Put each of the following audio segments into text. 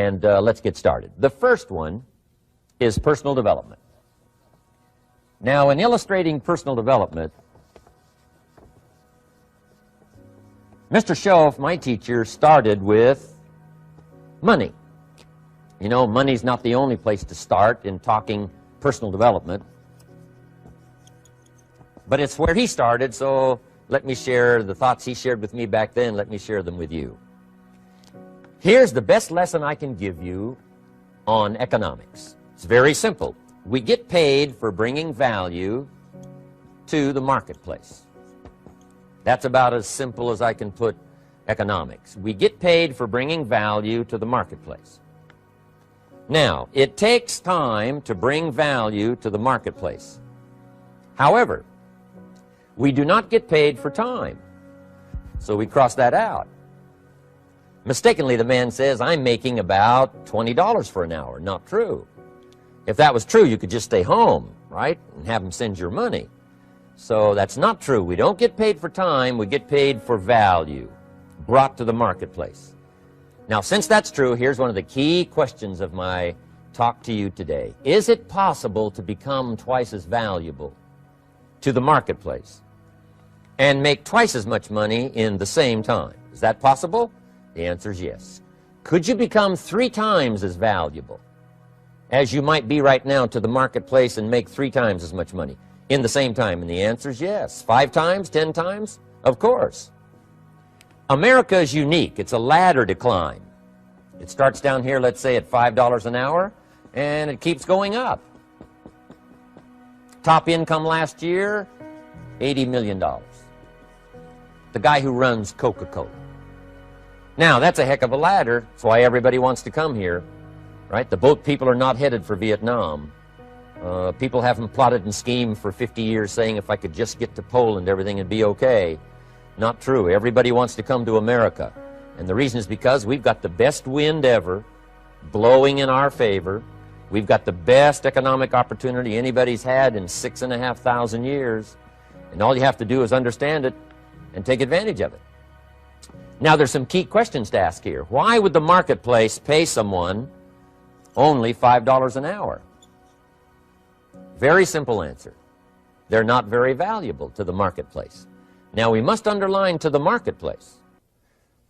And let's get started. The first one is personal development. Now, in illustrating personal development, Mr. Schoaf, my teacher, started with money. You know, money's not the only place to start in talking personal development, but it's where he started, so let me share the thoughts he shared with me back then. Let me share them with you. Here's the best lesson I can give you on economics. It's very simple. We get paid for bringing value to the marketplace. That's about as simple as I can put economics. We get paid for bringing value to the marketplace. Now, it takes time to bring value to the marketplace. However, we do not get paid for time, so we cross that out. Mistakenly, the man says, I'm making about $20 for an hour. Not true. If that was true, you could just stay home, right, and have him send your money. So that's not true. We don't get paid for time. We get paid for value brought to the marketplace. Now, since that's true, here's one of the key questions of my talk to you today. Is it possible to become twice as valuable to the marketplace and make twice as much money in the same time? Is that possible? The answer is yes. Could you become 3 times as valuable as you might be right now to the marketplace and make 3 times as much money in the same time? And the answer is yes. 5 times, 10 times? Of course. America is unique. It's a ladder to climb. It starts down here, let's say, at $5 an hour, and it keeps going up. Top income last year, $80 million. The guy who runs Coca-Cola. Now, that's a heck of a ladder. That's why everybody wants to come here, right? The boat people are not headed for Vietnam. People haven't plotted and schemed for 50 years saying if I could just get to Poland, everything would be okay. Not true. Everybody wants to come to America. And the reason is because we've got the best wind ever blowing in our favor. We've got the best economic opportunity anybody's had in 6,500 years. And all you have to do is understand it and take advantage of it. Now, there's some key questions to ask here. Why would the marketplace pay someone only $5 an hour? Very simple answer. They're not very valuable to the marketplace. Now, we must underline to the marketplace.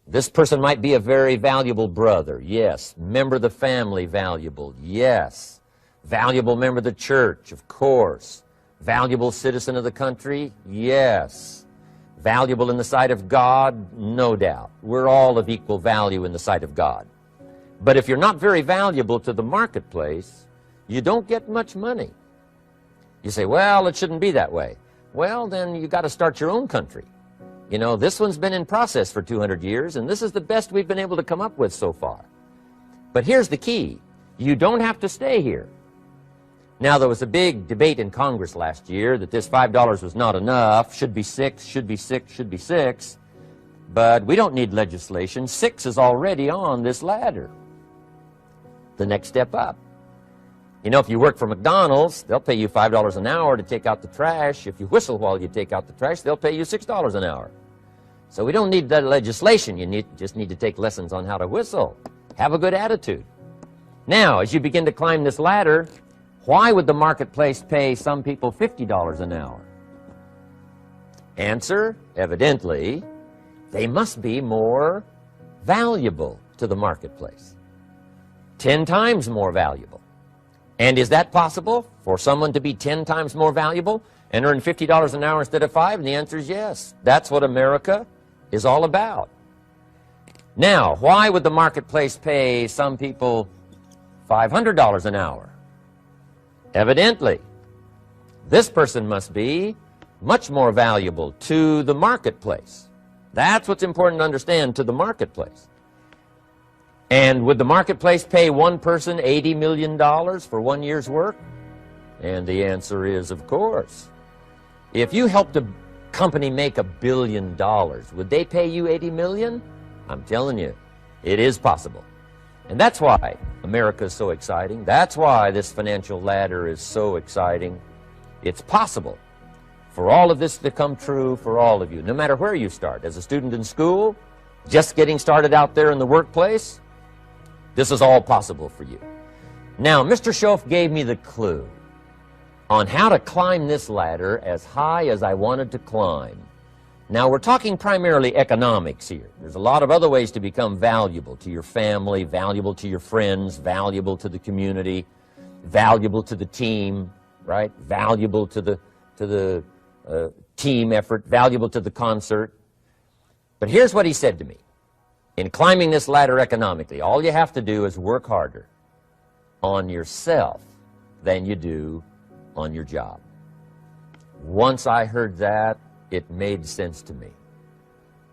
This person might be a very valuable brother, yes. Member of the family, valuable, yes. Valuable member of the church, of course. Valuable citizen of the country, yes. Valuable in the sight of God, no doubt. We're all of equal value in the sight of God. But if you're not very valuable to the marketplace, you don't get much money. You say, well, it shouldn't be that way. Well, then you got to start your own country. You know, this one's been in process for 200 years, and this is the best we've been able to come up with so far. But here's the key. You don't have to stay here. Now, there was a big debate in Congress last year that this $5 was not enough, should be 6, should be 6, should be 6. But we don't need legislation. 6 is already on this ladder. The next step up. You know, if you work for McDonald's, they'll pay you $5 an hour to take out the trash. If you whistle while you take out the trash, they'll pay you $6 an hour. So we don't need that legislation. You just need to take lessons on how to whistle. Have a good attitude. Now, as you begin to climb this ladder, why would the marketplace pay some people $50 an hour? Answer, evidently, they must be more valuable to the marketplace. 10 times more valuable. And is that possible for someone to be 10 times more valuable and earn $50 an hour instead of 5? And the answer is yes. That's what America is all about. Now, why would the marketplace pay some people $500 an hour? Evidently, this person must be much more valuable to the marketplace. That's what's important to understand, to the marketplace. And would the marketplace pay one person $80 million for 1 year's work? And the answer is, of course. If you helped a company make $1 billion, would they pay you $80 million? I'm telling you, it is possible. And that's why America is so exciting. That's why this financial ladder is so exciting. It's possible for all of this to come true for all of you, no matter where you start. As a student in school, just getting started out there in the workplace, This is all possible for you. Now, Mr. Schoaf gave me the clue on how to climb this ladder as high as I wanted to climb. Now, we're talking primarily economics here. There's a lot of other ways to become valuable to your family, valuable to your friends, valuable to the community, valuable to the team, right? Valuable to the team effort, valuable to the concert. But here's what he said to me. In climbing this ladder economically, all you have to do is work harder on yourself than you do on your job. Once I heard that, it made sense to me.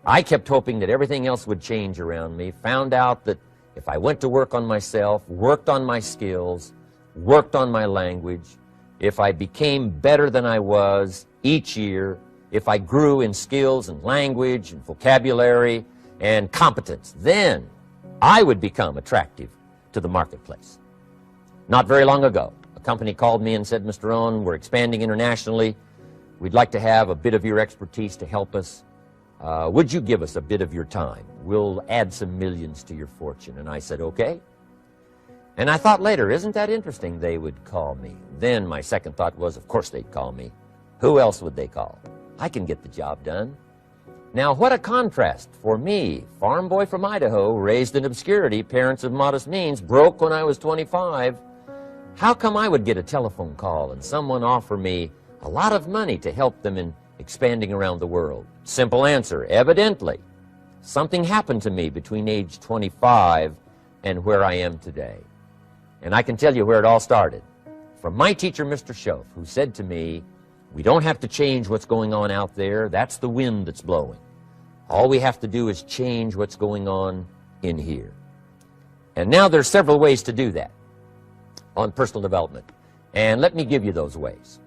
I kept hoping that everything else would change around me, found out that if I went to work on myself, worked on my skills, worked on my language, if I became better than I was each year, if I grew in skills and language and vocabulary and competence, then I would become attractive to the marketplace. Not very long ago, a company called me and said, Mr. Rohn, we're expanding internationally. We'd like to have a bit of your expertise to help us. Would you give us a bit of your time? We'll add some millions to your fortune. And I said, okay. And I thought later, isn't that interesting they would call me? Then my second thought was, of course they'd call me. Who else would they call? I can get the job done. Now, what a contrast for me, farm boy from Idaho, raised in obscurity, parents of modest means, broke when I was 25. How come I would get a telephone call and someone offer me a lot of money to help them in expanding around the world? Simple answer, evidently. Something happened to me between age 25 and where I am today. And I can tell you where it all started. From my teacher, Mr. Schoaf, who said to me, we don't have to change what's going on out there. That's the wind that's blowing. All we have to do is change what's going on in here. And now there's several ways to do that on personal development. And let me give you those ways.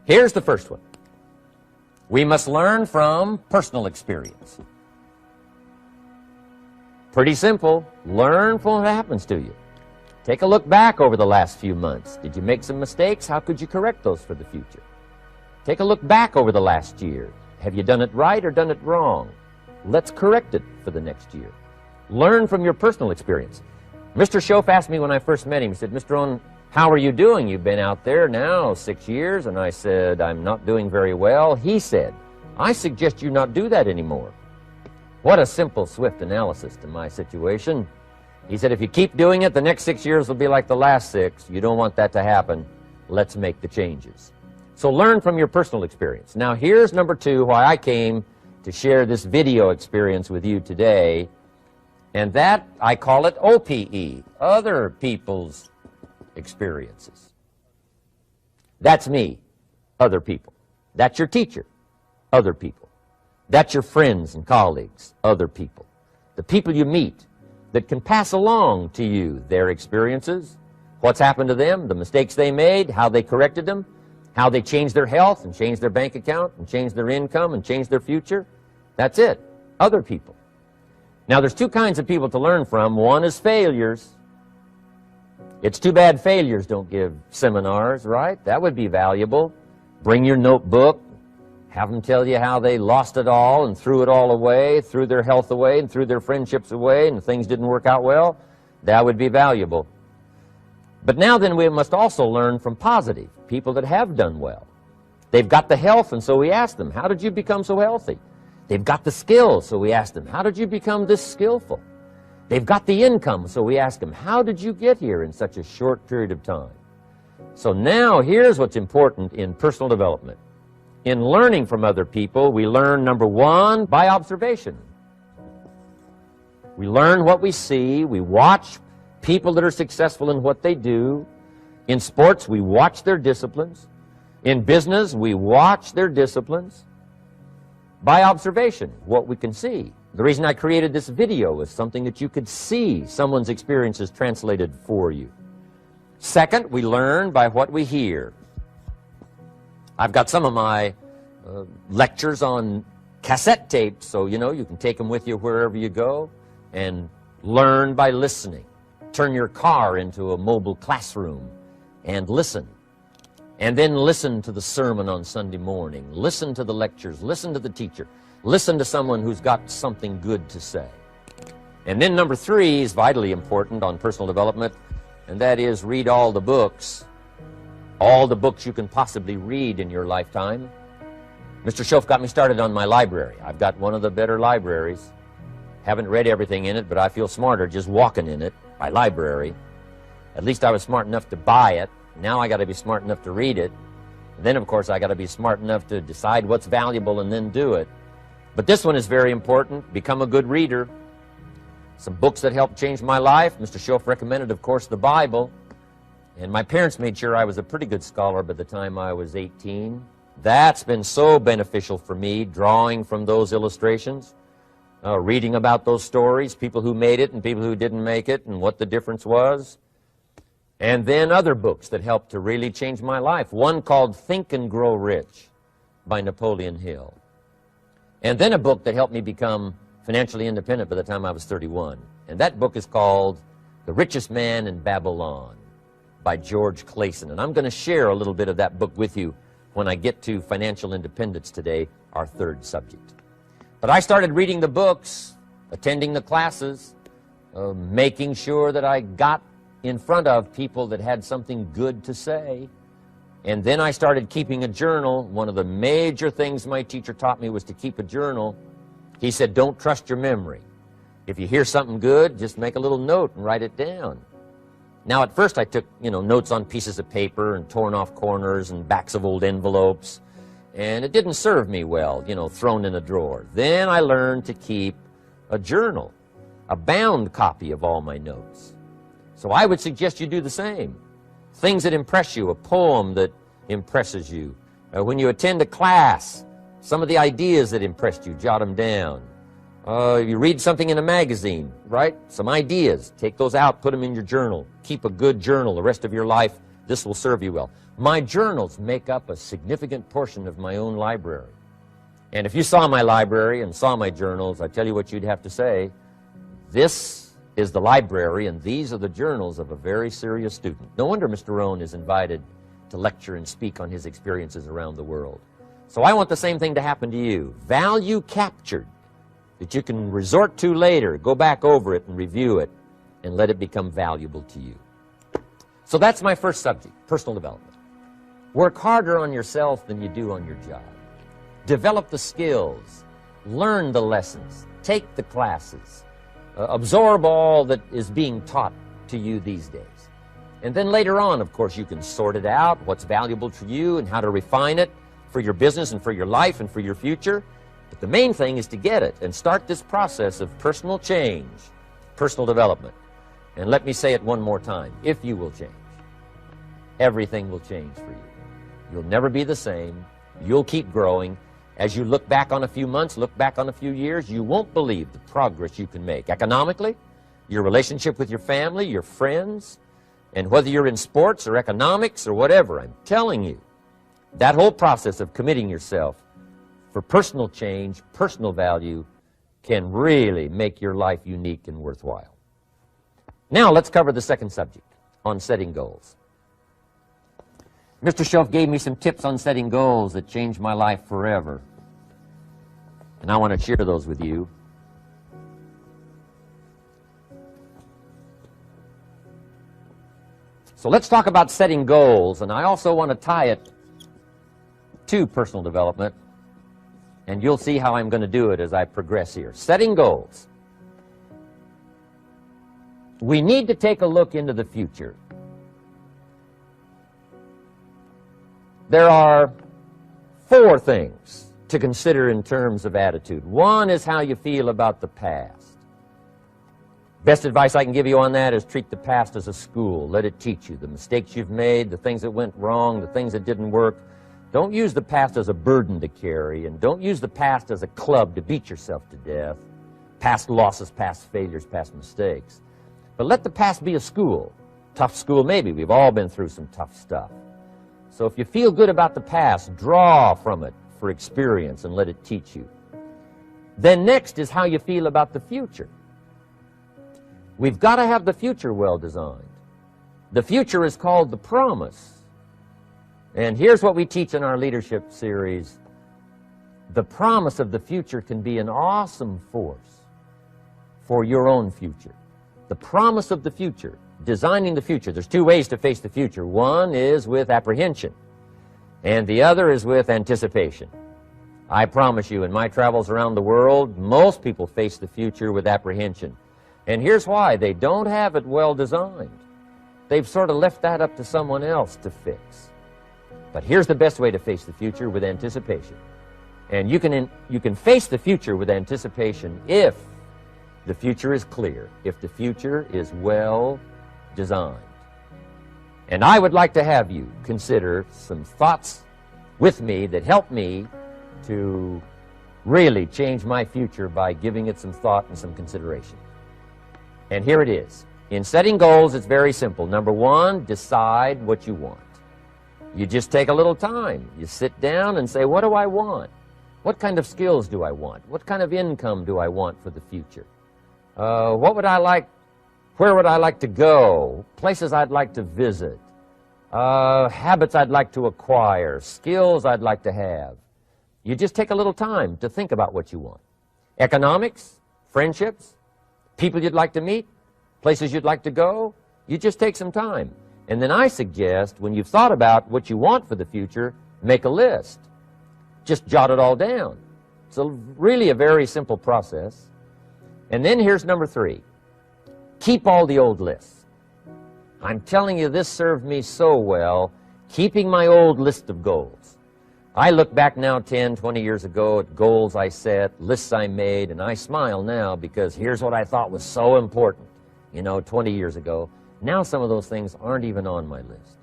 Here's the first one. We must learn from personal experience. Pretty simple. Learn from what happens to you. Take a look back over the last few months. Did you make some mistakes? How could you correct those for the future? Take a look back over the last year. Have you done it right or done it wrong? Let's correct it for the next year. Learn from your personal experience. Mr. Schoaf asked me when I first met him, he said, Mr. Rohn, how are you doing? You've been out there now 6 years. And I said, I'm not doing very well. He said, I suggest you not do that anymore. What a simple, swift analysis to my situation. He said, if you keep doing it, the next 6 years will be like the last 6. You don't want that to happen. Let's make the changes. So learn from your personal experience. Now here's number 2, why I came to share this video experience with you today. And that, I call it OPE, other people's experiences. That's me, other people. That's your teacher, other people. That's your friends and colleagues, other people. The people you meet that can pass along to you their experiences, what's happened to them, the mistakes they made, how they corrected them, how they changed their health and changed their bank account and changed their income and changed their future. That's it, other people. Now there's 2 kinds of people to learn from. One is failures. It's too bad failures don't give seminars, right? That would be valuable. Bring your notebook, have them tell you how they lost it all and threw it all away, threw their health away and threw their friendships away and things didn't work out well. That would be valuable. But now then we must also learn from positive, people that have done well. They've got the health, and so we ask them, how did you become so healthy? They've got the skills, so we ask them, how did you become this skillful? They've got the income, so we ask them, how did you get here in such a short period of time? So now here's what's important in personal development. In learning from other people, we learn, number 1, by observation. We learn what we see. We watch people that are successful in what they do. In sports, we watch their disciplines. In business, we watch their disciplines. By observation, what we can see. The reason I created this video was something that you could see someone's experiences translated for you. Second, we learn by what we hear. I've got some of my lectures on cassette tapes, so you can take them with you wherever you go and learn by listening. Turn your car into a mobile classroom and listen. And then listen to the sermon on Sunday morning. Listen to the lectures. Listen to the teacher. Listen to someone who's got something good to say. And then number 3 is vitally important on personal development, and that is read all the books you can possibly read in your lifetime. Mr. Schoaf got me started on my library. I've got one of the better libraries. Haven't read everything in it, but I feel smarter just walking in it, my library. At least I was smart enough to buy it. Now I got to be smart enough to read it. And then, of course, I got to be smart enough to decide what's valuable and then do it. But this one is very important. Become a good reader. Some books that helped change my life. Mr. Schoaf recommended, of course, the Bible. And my parents made sure I was a pretty good scholar by the time I was 18. That's been so beneficial for me, drawing from those illustrations, reading about those stories, people who made it and people who didn't make it, and what the difference was. And then other books that helped to really change my life. One called Think and Grow Rich by Napoleon Hill. And then a book that helped me become financially independent by the time I was 31. And that book is called The Richest Man in Babylon by George Clason. And I'm going to share a little bit of that book with you when I get to financial independence today, our 3rd subject. But I started reading the books, attending the classes, making sure that I got in front of people that had something good to say. And then I started keeping a journal. One of the major things my teacher taught me was to keep a journal. He said, don't trust your memory. If you hear something good, just make a little note and write it down. Now, at first I took, notes on pieces of paper and torn off corners and backs of old envelopes. And it didn't serve me well, thrown in a drawer. Then I learned to keep a journal, a bound copy of all my notes. So I would suggest you do the same. Things that impress you, a poem that impresses you. When you attend a class, some of the ideas that impressed you, jot them down. You read something in a magazine, right? Some ideas. Take those out, put them in your journal. Keep a good journal the rest of your life. This will serve you well. My journals make up a significant portion of my own library. And if you saw my library and saw my journals, I tell you what you'd have to say. This is the library, and these are the journals of a very serious student. No wonder Mr. Rohn is invited to lecture and speak on his experiences around the world. So I want the same thing to happen to you. Value captured that you can resort to later, go back over it and review it, and let it become valuable to you. So that's my first subject, personal development. Work harder on yourself than you do on your job. Develop the skills, learn the lessons, take the classes, absorb all that is being taught to you these days. And then later on, of course, you can sort it out, what's valuable to you and how to refine it for your business and for your life and for your future. But the main thing is to get it and start this process of personal change, personal development. And let me say it one more time. If you will change, everything will change for you. You'll never be the same. You'll keep growing. As you look back on a few months, look back on a few years, you won't believe the progress you can make. Economically, your relationship with your family, your friends, and whether you're in sports or economics or whatever, I'm telling you, that whole process of committing yourself for personal change, personal value, can really make your life unique and worthwhile. Now let's cover the second subject, on setting goals. Mr. Schoaf gave me some tips on setting goals that changed my life forever. And I want to share those with you. So let's talk about setting goals, and I also want to tie it to personal development. And you'll see how I'm going to do it as I progress here. Setting goals. We need to take a look into the future. There are 4 things to consider in terms of attitude. One is how you feel about the past. Best advice I can give you on that is treat the past as a school. Let it teach you the mistakes you've made, the things that went wrong, the things that didn't work. Don't use the past as a burden to carry, and don't use the past as a club to beat yourself to death. Past losses, past failures, past mistakes. But let the past be a school. Tough school maybe. We've all been through some tough stuff. So if you feel good about the past, draw from it for experience and let it teach you. Then next is how you feel about the future. We've got to have the future well designed. The future is called the promise. And here's what we teach in our leadership series. The promise of the future can be an awesome force for your own future. The promise of the future, designing the future. There's two ways to face the future. One is with apprehension, and the other is with anticipation. I promise you, in my travels around the world, most people face the future with apprehension. And here's why. They don't have it well designed. They've sort of left that up to someone else to fix. But here's the best way to face the future, with anticipation. And you can face the future with anticipation if the future is clear, if the future is well designed. And I would like to have you consider some thoughts with me that help me to really change my future by giving it some thought and some consideration. And here it is. In setting goals, it's very simple. Number one, decide what you want. You just take a little time. You sit down and say, what do I want? What kind of skills do I want? What kind of income do I want for the future? What would I like? Where would I like to go? Places I'd like to visit. Habits I'd like to acquire. Skills I'd like to have. You just take a little time to think about what you want. Economics, friendships, people you'd like to meet, places you'd like to go. You just take some time. And then I suggest, when you've thought about what you want for the future, make a list. Just jot it all down. It's really a very simple process. And then here's number three. Keep all the old lists. I'm telling you, this served me so well, keeping my old list of goals. I look back now 10, 20 years ago at goals I set, lists I made, and I smile now because here's what I thought was so important, 20 years ago. Now some of those things aren't even on my list.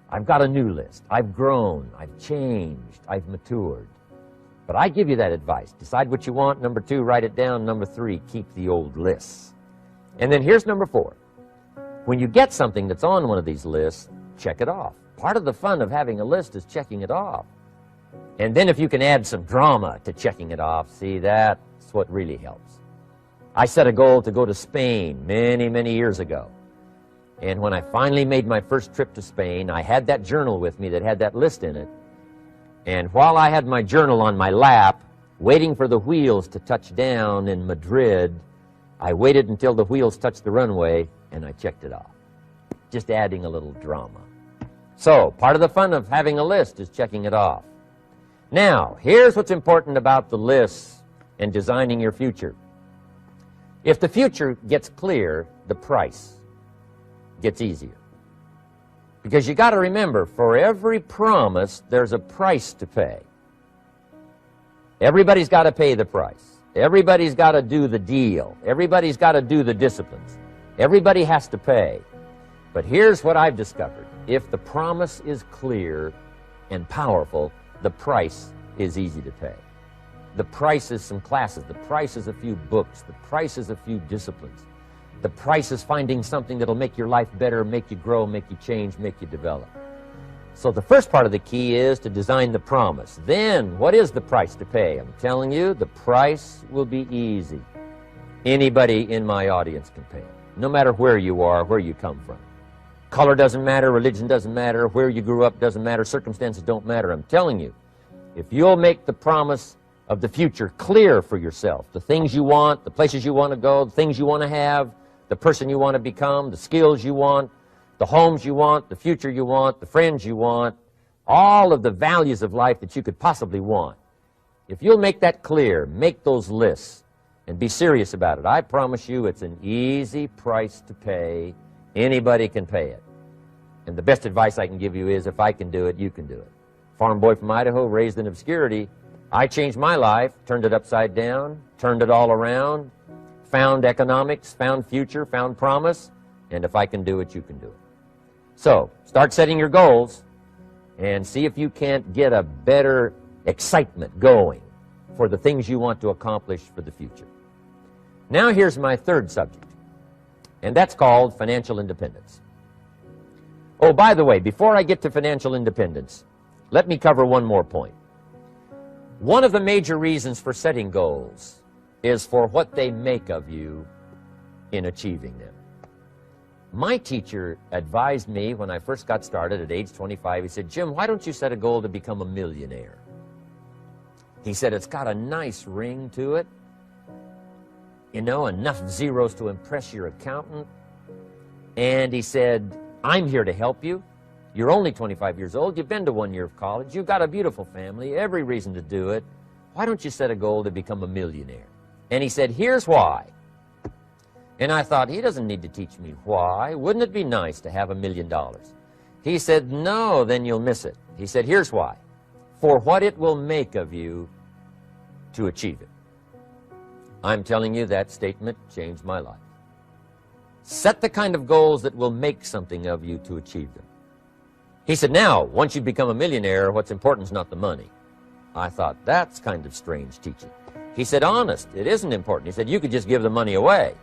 I've got a new list. I've grown. I've changed. I've matured. But I give you that advice. Decide what you want. Number two, write it down. Number three, keep the old lists. And then here's number four. When you get something that's on one of these lists, check it off. Part of the fun of having a list is checking it off. And then if you can add some drama to checking it off, see, that's what really helps. I set a goal to go to Spain many, many years ago. And when I finally made my first trip to Spain, I had that journal with me that had that list in it. And while I had my journal on my lap, waiting for the wheels to touch down in Madrid, I waited until the wheels touched the runway, and I checked it off. Just adding a little drama. So, part of the fun of having a list is checking it off. Now, here's what's important about the lists and designing your future. If the future gets clear, the price gets easier. Because you got to remember, for every promise, there's a price to pay. Everybody's got to pay the price. Everybody's got to do the deal. Everybody's got to do the disciplines. Everybody has to pay. But here's what I've discovered. If the promise is clear and powerful, the price is easy to pay. The price is some classes. The price is a few books. The price is a few disciplines. The price is finding something that'll make your life better, make you grow, make you change, make you develop. So the first part of the key is to design the promise. Then, what is the price to pay? I'm telling you, the price will be easy. Anybody in my audience can pay it, no matter where you are, where you come from. Color doesn't matter, religion doesn't matter, where you grew up doesn't matter, circumstances don't matter. I'm telling you, if you'll make the promise of the future clear for yourself, the things you want, the places you want to go, the things you want to have, the person you want to become, the skills you want, the homes you want, the future you want, the friends you want, all of the values of life that you could possibly want. If you'll make that clear, make those lists, and be serious about it, I promise you it's an easy price to pay. Anybody can pay it. And the best advice I can give you is, if I can do it, you can do it. Farm boy from Idaho, raised in obscurity, I changed my life, turned it upside down, turned it all around, found economics, found future, found promise, and if I can do it, you can do it. So, start setting your goals and see if you can't get a better excitement going for the things you want to accomplish for the future. Now here's my third subject, and that's called financial independence. Oh, by the way, before I get to financial independence, let me cover one more point. One of the major reasons for setting goals is for what they make of you in achieving them. My teacher advised me when I first got started at age 25, he said, Jim, why don't you set a goal to become a millionaire? He said, it's got a nice ring to it. you know, enough zeros to impress your accountant. And he said, I'm here to help you. You're only 25 years old. You've been to 1 year of college. You've got a beautiful family, every reason to do it. Why don't you set a goal to become a millionaire? And he said, here's why. And I thought, he doesn't need to teach me why. Wouldn't it be nice to have $1 million? He said, no, then you'll miss it. He said, here's why. For what it will make of you to achieve it. I'm telling you, that statement changed my life. Set the kind of goals that will make something of you to achieve them. He said, now, once you become a millionaire, what's important is not the money. I thought, that's kind of strange teaching. He said, honest, it isn't important. He said, you could just give the money away.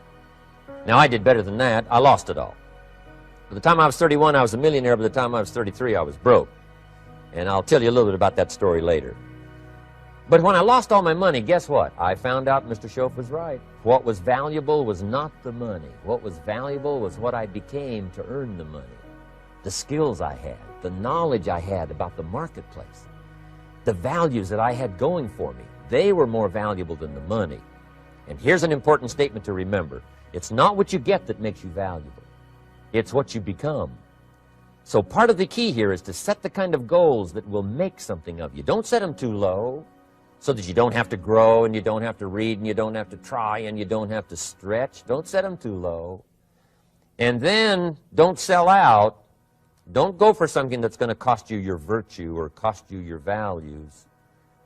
Now, I did better than that. I lost it all. By the time I was 31, I was a millionaire. By the time I was 33, I was broke. And I'll tell you a little bit about that story later. But when I lost all my money, guess what? I found out Mr. Schoaf was right. What was valuable was not the money. What was valuable was what I became to earn the money. The skills I had, the knowledge I had about the marketplace, the values that I had going for me. They were more valuable than the money. And here's an important statement to remember. It's not what you get that makes you valuable. It's what you become. So part of the key here is to set the kind of goals that will make something of you. Don't set them too low so that you don't have to grow and you don't have to read and you don't have to try and you don't have to stretch. Don't set them too low. And then don't sell out. Don't go for something that's going to cost you your virtue or cost you your values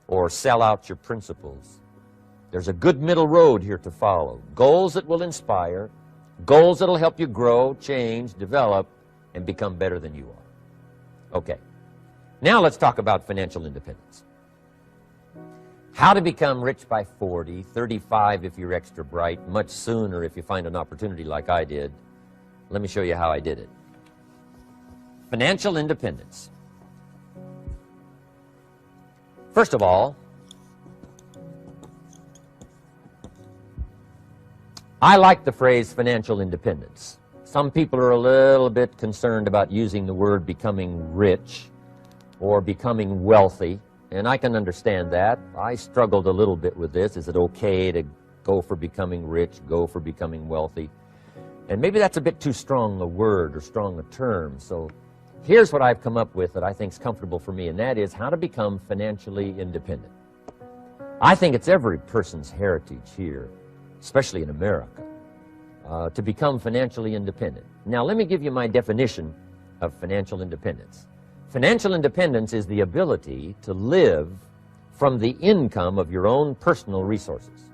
or sell out your principles. There's a good middle road here to follow. Goals that will inspire, goals that will help you grow, change, develop, and become better than you are. Okay. Now let's talk about financial independence. How to become rich by 40, 35 if you're extra bright, much sooner if you find an opportunity like I did. Let me show you how I did it. Financial independence. First of all, I like the phrase financial independence. Some people are a little bit concerned about using the word becoming rich or becoming wealthy, and I can understand that. I struggled a little bit with this. Is it okay to go for becoming rich, go for becoming wealthy? And maybe that's a bit too strong a word or strong a term. So here's what I've come up with that I think is comfortable for me, and that is how to become financially independent. I think it's every person's heritage here, especially in America, to become financially independent. Now, let me give you my definition of financial independence. Financial independence is the ability to live from the income of your own personal resources.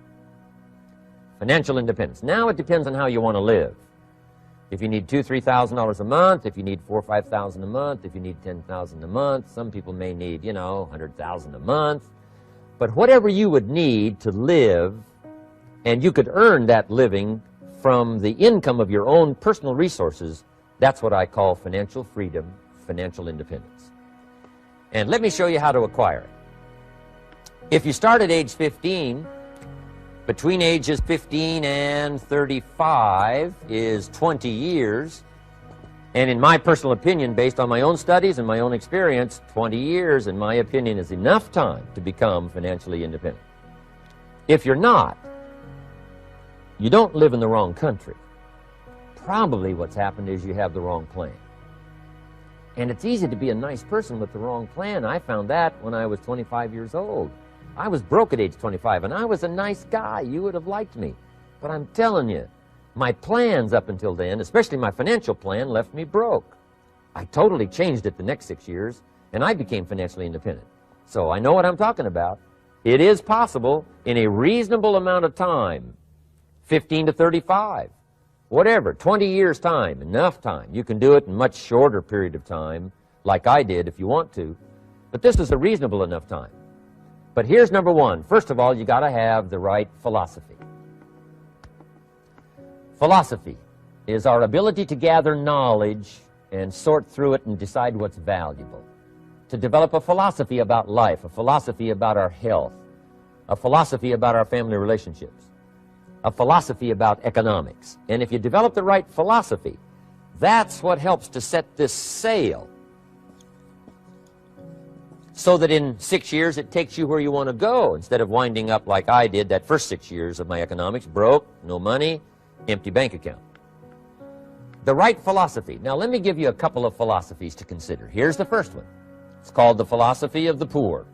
Financial independence. Now, it depends on how you want to live. If you need $2,000, $3,000 a month, if you need $4,000 or $5,000 a month, if you need $10,000 a month, some people may need, $100,000 a month. But whatever you would need to live, and you could earn that living from the income of your own personal resources, that's what I call financial freedom, financial independence. And let me show you how to acquire it. If you start at age 15, between ages 15 and 35 is 20 years. And in my personal opinion, based on my own studies and my own experience, 20 years, in my opinion, is enough time to become financially independent. If you're not, you don't live in the wrong country. Probably what's happened is you have the wrong plan. And it's easy to be a nice person with the wrong plan. I found that when I was 25 years old. I was broke at age 25, and I was a nice guy. You would have liked me. But I'm telling you, my plans up until then, especially my financial plan, left me broke. I totally changed it the next 6 years, and I became financially independent. So I know what I'm talking about. It is possible in a reasonable amount of time, 15 to 35, whatever, 20 years' time, enough time. You can do it in a much shorter period of time, like I did if you want to. But this is a reasonable enough time. But here's number one. First of all, you got to have the right philosophy. Philosophy is our ability to gather knowledge and sort through it and decide what's valuable. To develop a philosophy about life, a philosophy about our health, a philosophy about our family relationships, a philosophy about economics. And if you develop the right philosophy, that's what helps to set this sail. so that in 6 years it takes you where you want to go, instead of winding up like I did that first 6 years of my economics, broke, no money, empty bank account. The right philosophy. Now let me give you a couple of philosophies to consider. Here's the first one. It's called the philosophy of the poor.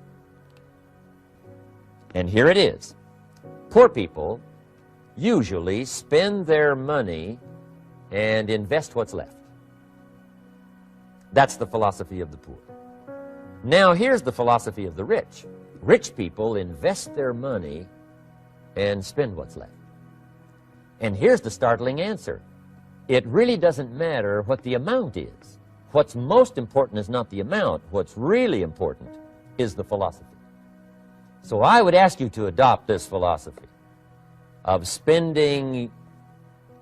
And here it is. Poor people usually spend their money and invest what's left. That's the philosophy of the poor. Now here's the philosophy of the rich. Rich people invest their money and spend what's left. And here's the startling answer. It really doesn't matter what the amount is. What's most important is not the amount. What's really important is the philosophy. So I would ask you to adopt this philosophy of spending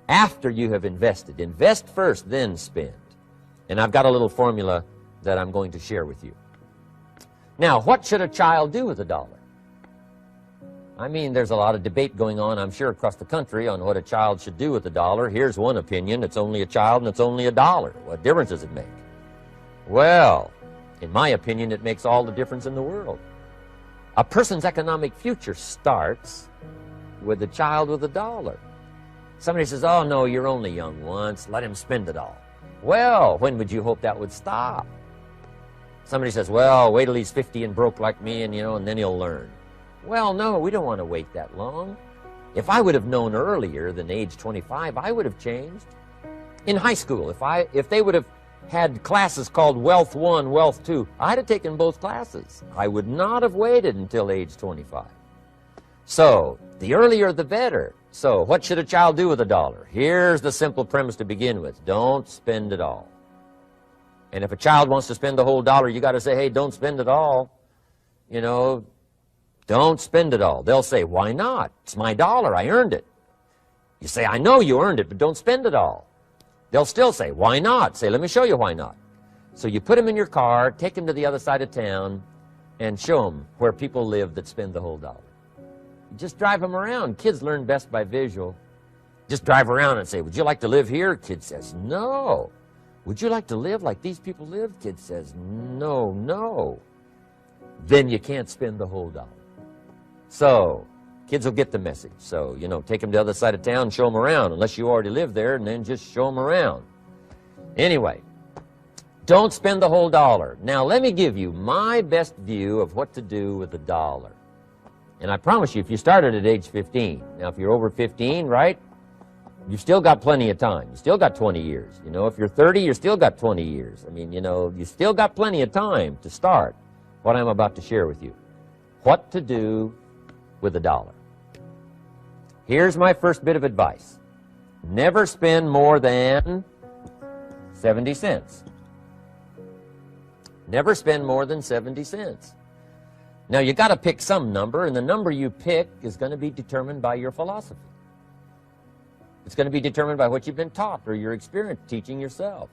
after you have invested. Invest first, then spend. And I've got a little formula that I'm going to share with you. Now, what should a child do with $1? I mean, there's a lot of debate going on, I'm sure, across the country on what a child should do with $1. Here's one opinion. It's only a child and it's only $1. What difference does it make? Well, in my opinion, it makes all the difference in the world. A person's economic future starts with a child with $1. Somebody says, oh, no, you're only young once. Let him spend it all. Well, when would you hope that would stop? Somebody says, well, wait till he's 50 and broke like me, and, and then he'll learn. Well, no, we don't want to wait that long. If I would have known earlier than age 25, I would have changed. In high school, if they would have had classes called Wealth 1, Wealth 2, I'd have taken both classes. I would not have waited until age 25. So, the earlier the better. So, what should a child do with $1? Here's the simple premise to begin with. Don't spend it all. And if a child wants to spend the whole $1, you got to say, hey, don't spend it all. Don't spend it all. They'll say, why not? It's my $1. I earned it. You say, I know you earned it, but don't spend it all. They'll still say, why not? Say, let me show you why not. So you put them in your car, take them to the other side of town, and show them where people live that spend the whole $1. You just drive them around. Kids learn best by visual. Just drive around and say, would you like to live here? Kid says, no. Would you like to live like these people live? Kid says, no, no. Then you can't spend the whole $1. So, kids will get the message. So, take them to the other side of town, show them around, unless you already live there, and then just show them around. Anyway, don't spend the whole $1. Now, let me give you my best view of what to do with $1. And I promise you, if you started at age 15, now if you're over 15, right, you've still got plenty of time. You still got 20 years. If you're 30, you still got 20 years. I mean, you still got plenty of time to start what I'm about to share with you. What to do with $1. Here's my first bit of advice. Never spend more than 70 cents. Never spend more than 70 cents. Now, you got to pick some number, and the number you pick is going to be determined by your philosophy. It's going to be determined by what you've been taught or your experience teaching yourself.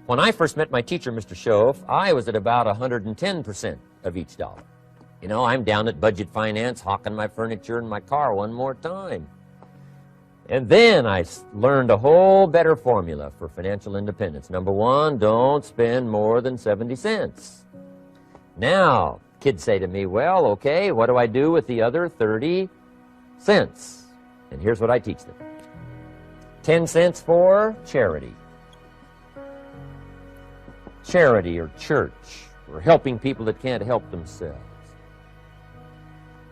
When I first met my teacher, Mr. Schoaf, I was at about 110% of each $1. I'm down at budget finance, hawking my furniture and my car one more time. And then I learned a whole better formula for financial independence. Number one, don't spend more than 70 cents. Now, kids say to me, well, okay, what do I do with the other 30 cents? And here's what I teach them. 10 cents for charity. Charity or church, or helping people that can't help themselves.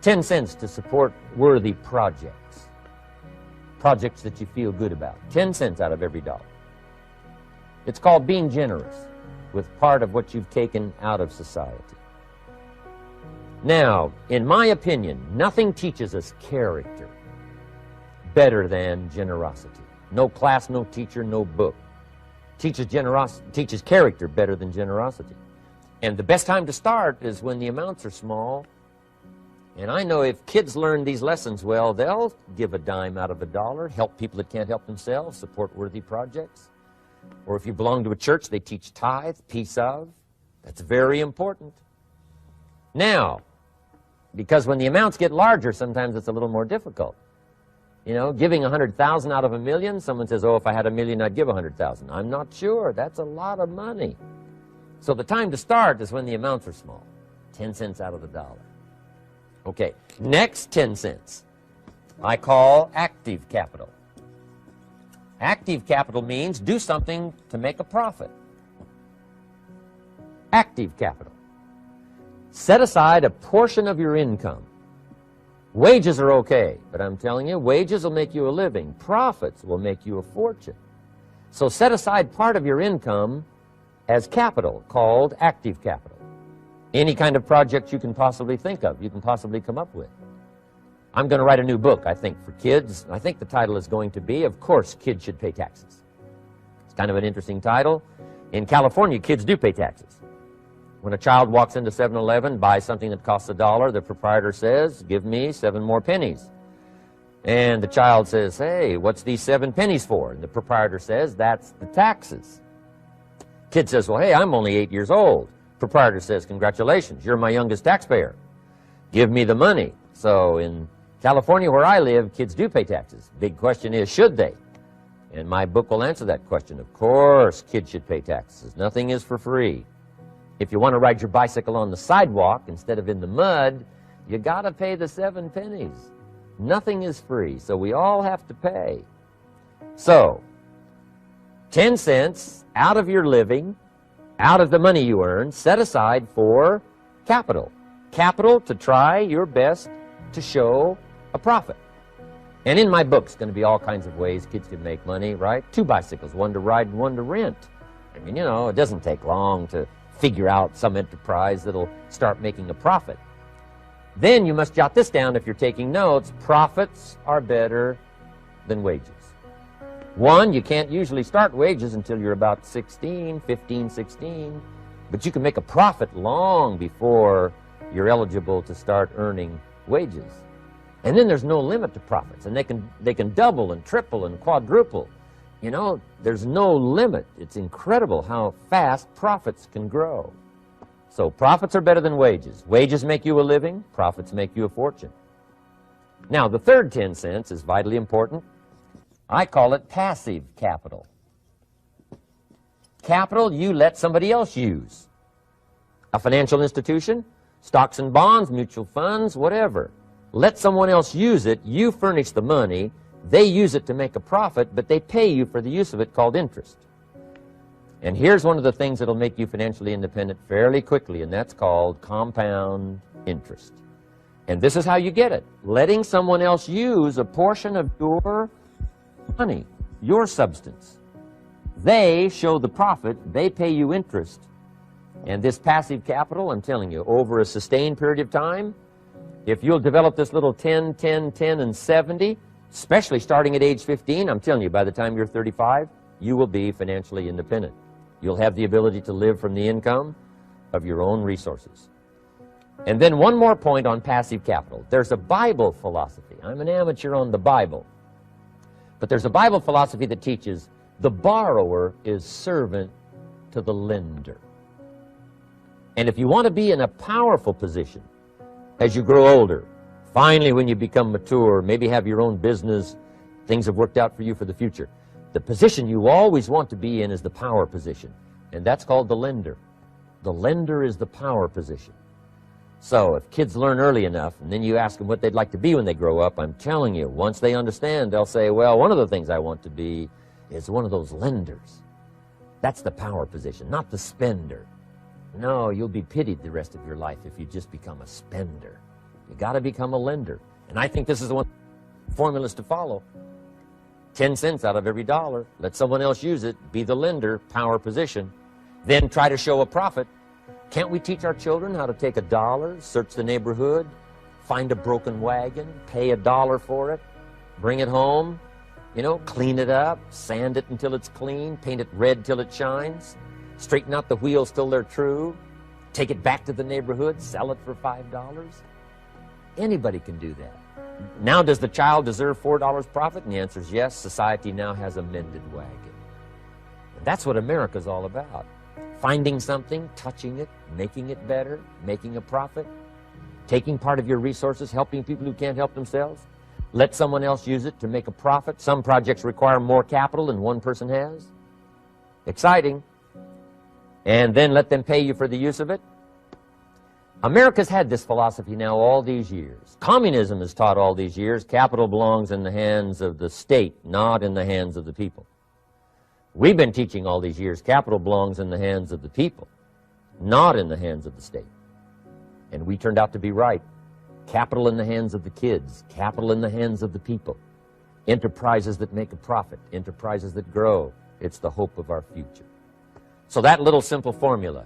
10 cents to support worthy projects. Projects that you feel good about. 10 cents out of every $1. It's called being generous with part of what you've taken out of society. Now, in my opinion, nothing teaches us character better than generosity. No class, no teacher, no book teaches character better than generosity. And the best time to start is when the amounts are small. And I know if kids learn these lessons well, they'll give a dime out of $1, help people that can't help themselves, support worthy projects. Or if you belong to a church, they teach tithe, piece of. That's very important. Now, because when the amounts get larger, sometimes it's a little more difficult. Giving 100,000 out of 1,000,000, someone says, oh, if I had 1,000,000, I'd give 100,000. I'm not sure. That's a lot of money. So the time to start is when the amounts are small. 10 cents out of the dollar. Okay, next 10 cents I call active capital. Active capital means do something to make a profit. Active capital. Set aside a portion of your income. Wages are okay, but I'm telling you, wages will make you a living. Profits will make you a fortune. So set aside part of your income as capital, called active capital. Any kind of project you can possibly think of, you can possibly come up with. I'm going to write a new book, I think, for kids. I think the title is going to be, Of Course Kids Should Pay Taxes. It's kind of an interesting title. In California, kids do pay taxes. When a child walks into 7-Eleven, buys something that costs $1, the proprietor says, give me 7 more pennies. And the child says, hey, what's these 7 pennies for? And the proprietor says, that's the taxes. Kid says, well, hey, I'm only 8 years old. Proprietor says, congratulations, you're my youngest taxpayer. Give me the money. So in California, where I live, kids do pay taxes. Big question is, should they? And my book will answer that question. Of course, kids should pay taxes. Nothing is for free. If you want to ride your bicycle on the sidewalk instead of in the mud, you got to pay the 7 pennies. Nothing is free, so we all have to pay. So, 10 cents out of your living, out of the money you earn, set aside for capital. Capital to try your best to show a profit. And in my book, it's going to be all kinds of ways kids can make money, right? 2 bicycles, one to ride and one to rent. I mean, you know, it doesn't take long to figure out some enterprise that'll start making a profit. Then you must jot this down if you're taking notes. Profits are better than wages. 1, you can't usually start wages until you're about 16, 15, 16, but you can make a profit long before you're eligible to start earning wages. And then there's no limit to profits, and they can double and triple and quadruple. You know, there's no limit. It's incredible how fast profits can grow. So profits are better than wages. Wages make you a living. Profits make you a fortune. Now, the third 10 cents is vitally important. I call it passive capital. Capital you let somebody else use. A financial institution, stocks and bonds, mutual funds, whatever. Let someone else use it. You furnish the money. They use it to make a profit, but they pay you for the use of it, called interest. And here's one of the things that'll make you financially independent fairly quickly, and that's called compound interest. And this is how you get it. Letting someone else use a portion of your money, your substance. They show the profit, they pay you interest. And this passive capital, I'm telling you, over a sustained period of time, if you'll develop this little 10, 10, 10, and 70, especially starting at age 15, I'm telling you, by the time you're 35, you will be financially independent. You'll have the ability to live from the income of your own resources. And then one more point on passive capital. There's a Bible philosophy. I'm an amateur on the Bible. But there's a Bible philosophy that teaches the borrower is servant to the lender. And if you want to be in a powerful position as you grow older, finally when you become mature, maybe have your own business, things have worked out for you for the future, the position you always want to be in is the power position. And that's called the lender. The lender is the power position. So if kids learn early enough, and then you ask them what they'd like to be when they grow up, I'm telling you, once they understand, they'll say, well, one of the things I want to be is one of those lenders. That's the power position, not the spender. No, you'll be pitied the rest of your life if you just become a spender. You got to become a lender. And I think this is the one formulas to follow. 10 cents out of every dollar. Let someone else use it. Be the lender, power position. Then try to show a profit. Can't we teach our children how to take $1, search the neighborhood, find a broken wagon, pay $1 for it, bring it home, you know, clean it up, sand it until it's clean, paint it red till it shines, straighten out the wheels till they're true, take it back to the neighborhood, sell it for $5? Anybody can do that. Now, does the child deserve $4 profit? And the answer is yes. Society now has a mended wagon. And that's what America's all about. Finding something, touching it, making it better, making a profit, taking part of your resources, helping people who can't help themselves. Let someone else use it to make a profit. Some projects require more capital than one person has. Exciting. and then let them pay you for the use of it? America's had this philosophy now all these years. Communism has taught all these years capital belongs in the hands of the state, not in the hands of the people. We've been teaching all these years capital belongs in the hands of the people, not in the hands of the state. And we turned out to be right. Capital in the hands of the kids, capital in the hands of the people. Enterprises that make a profit, enterprises that grow. It's the hope of our future. So that little simple formula,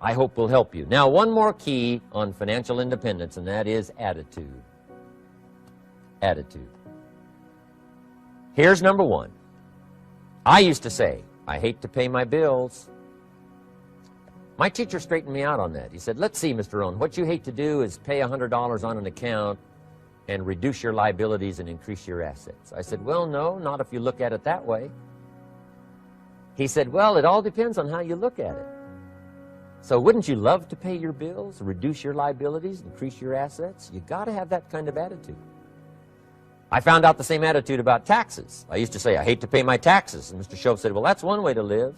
I hope, will help you. Now, one more key on financial independence, and that is attitude. Attitude. Here's number one. I used to say, I hate to pay my bills. My teacher straightened me out on that. He said, let's see, Mr. Rohn, what you hate to do is pay $100 on an account and reduce your liabilities and increase your assets. I said, well, no, not if you look at it that way. He said, well, it all depends on how you look at it. So wouldn't you love to pay your bills, reduce your liabilities, increase your assets? You got to have that kind of attitude. I found out the same attitude about taxes. I used to say, I hate to pay my taxes. And Mr. Shove said, well, that's one way to live.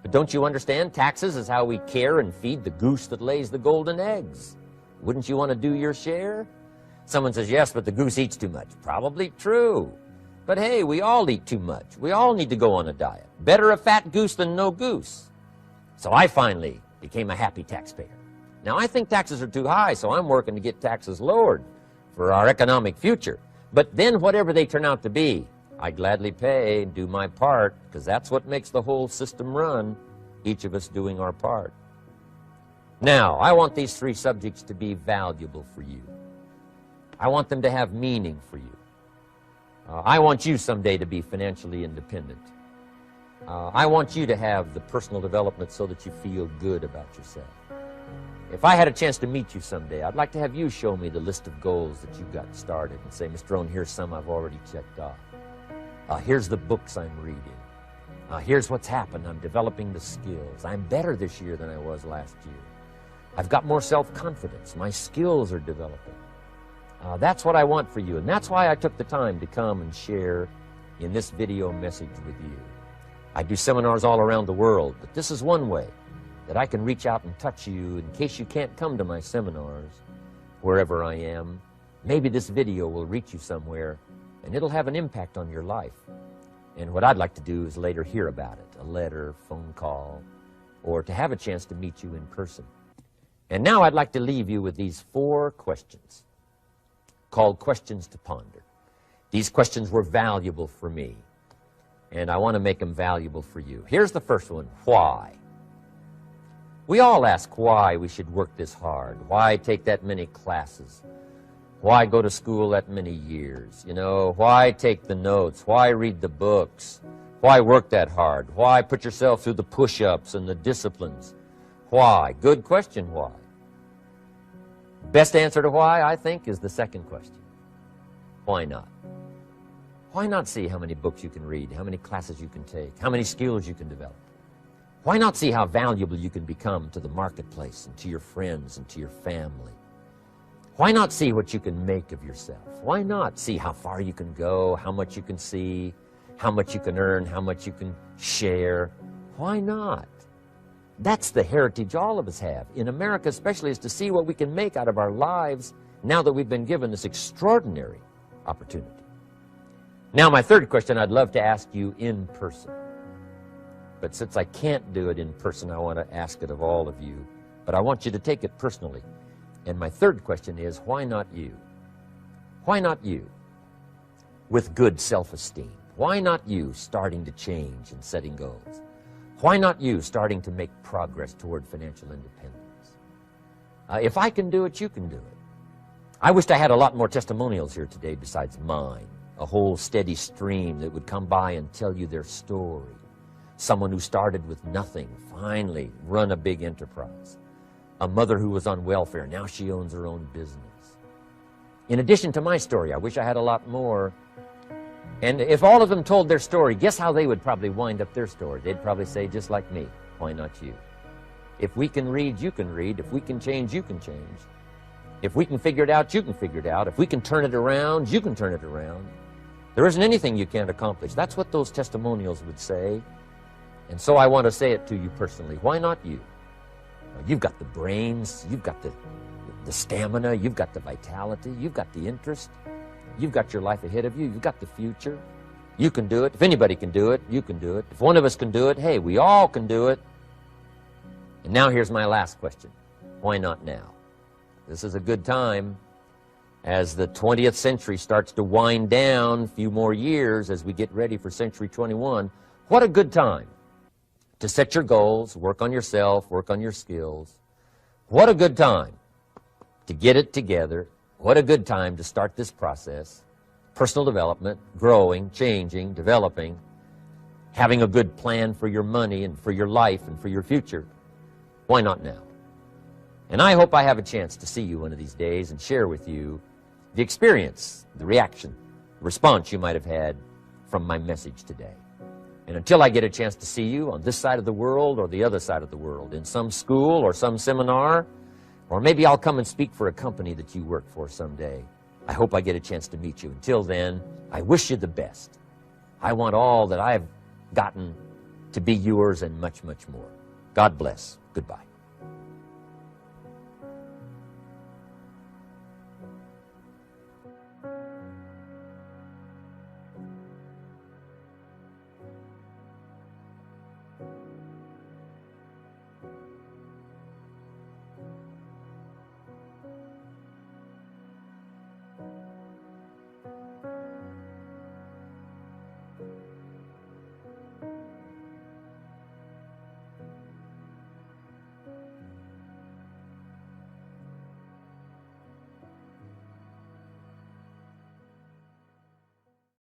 But don't you understand? Taxes is how we care and feed the goose that lays the golden eggs. Wouldn't you want to do your share? Someone says, yes, but the goose eats too much. Probably true. But hey, we all eat too much. We all need to go on a diet. Better a fat goose than no goose. So I finally became a happy taxpayer. Now, I think taxes are too high, so I'm working to get taxes lowered for our economic future. But then whatever they turn out to be, I gladly pay and do my part, because that's what makes the whole system run, each of us doing our part. Now, I want these three subjects to be valuable for you. I want them to have meaning for you. I want you someday to be financially independent. I want you to have the personal development so that you feel good about yourself. If I had a chance to meet you someday, I'd like to have you show me the list of goals that you got started and say, Mr. Rohn, here's some I've already checked off. Here's the books I'm reading. Here's what's happened. I'm developing the skills. I'm better this year than I was last year. I've got more self-confidence. My skills are developing. That's what I want for you, and that's why I took the time to come and share in this video message with you. I do seminars all around the world, but this is one way that I can reach out and touch you in case you can't come to my seminars, wherever I am. Maybe this video will reach you somewhere, and it'll have an impact on your life. And what I'd like to do is later hear about it, a letter, phone call, or to have a chance to meet you in person. And now I'd like to leave you with these 4 questions called questions to ponder. These questions were valuable for me, and I want to make them valuable for you. Here's the first one, why? We all ask why we should work this hard. Why take that many classes? Why go to school that many years? You know, why take the notes? Why read the books? Why work that hard? Why put yourself through the push-ups and the disciplines? Why? Good question, why? Best answer to why, I think, is the second question. Why not? Why not see how many books you can read, how many classes you can take, how many skills you can develop? Why not see how valuable you can become to the marketplace and to your friends and to your family? Why not see what you can make of yourself? Why not see how far you can go, how much you can see, how much you can earn, how much you can share? Why not? That's the heritage all of us have, in America especially, is to see what we can make out of our lives now that we've been given this extraordinary opportunity. Now, my third question I'd love to ask you in person. But since I can't do it in person, I want to ask it of all of you. But I want you to take it personally. And my third question is, why not you? Why not you with good self-esteem? Why not you starting to change and setting goals? Why not you starting to make progress toward financial independence? If I can do it, you can do it. I wished I had a lot more testimonials here today besides mine. A whole steady stream that would come by and tell you their story. Someone who started with nothing, finally run a big enterprise. A mother who was on welfare, now she owns her own business. In addition to my story, I wish I had a lot more. And if all of them told their story, guess how they would probably wind up their story? They'd probably say, just like me, why not you? If we can read, you can read. If we can change, you can change. If we can figure it out, you can figure it out. If we can turn it around, you can turn it around. There isn't anything you can't accomplish. That's what those testimonials would say. And so I want to say it to you personally. Why not you? You've got the brains, you've got the stamina, you've got the vitality, you've got the interest, you've got your life ahead of you, you've got the future. You can do it. If anybody can do it, you can do it. If one of us can do it, hey, we all can do it. And now here's my last question. Why not now? This is a good time as the 20th century starts to wind down, a few more years as we get ready for century 21. What a good time to set your goals, work on yourself, work on your skills. What a good time to get it together. What a good time to start this process. Personal development, growing, changing, developing, having a good plan for your money and for your life and for your future. Why not now? And I hope I have a chance to see you one of these days and share with you the experience, the reaction, the response you might have had from my message today. And until I get a chance to see you on this side of the world or the other side of the world, in some school or some seminar, or maybe I'll come and speak for a company that you work for someday, I hope I get a chance to meet you. Until then, I wish you the best. I want all that I've gotten to be yours and much, much more. God bless. Goodbye.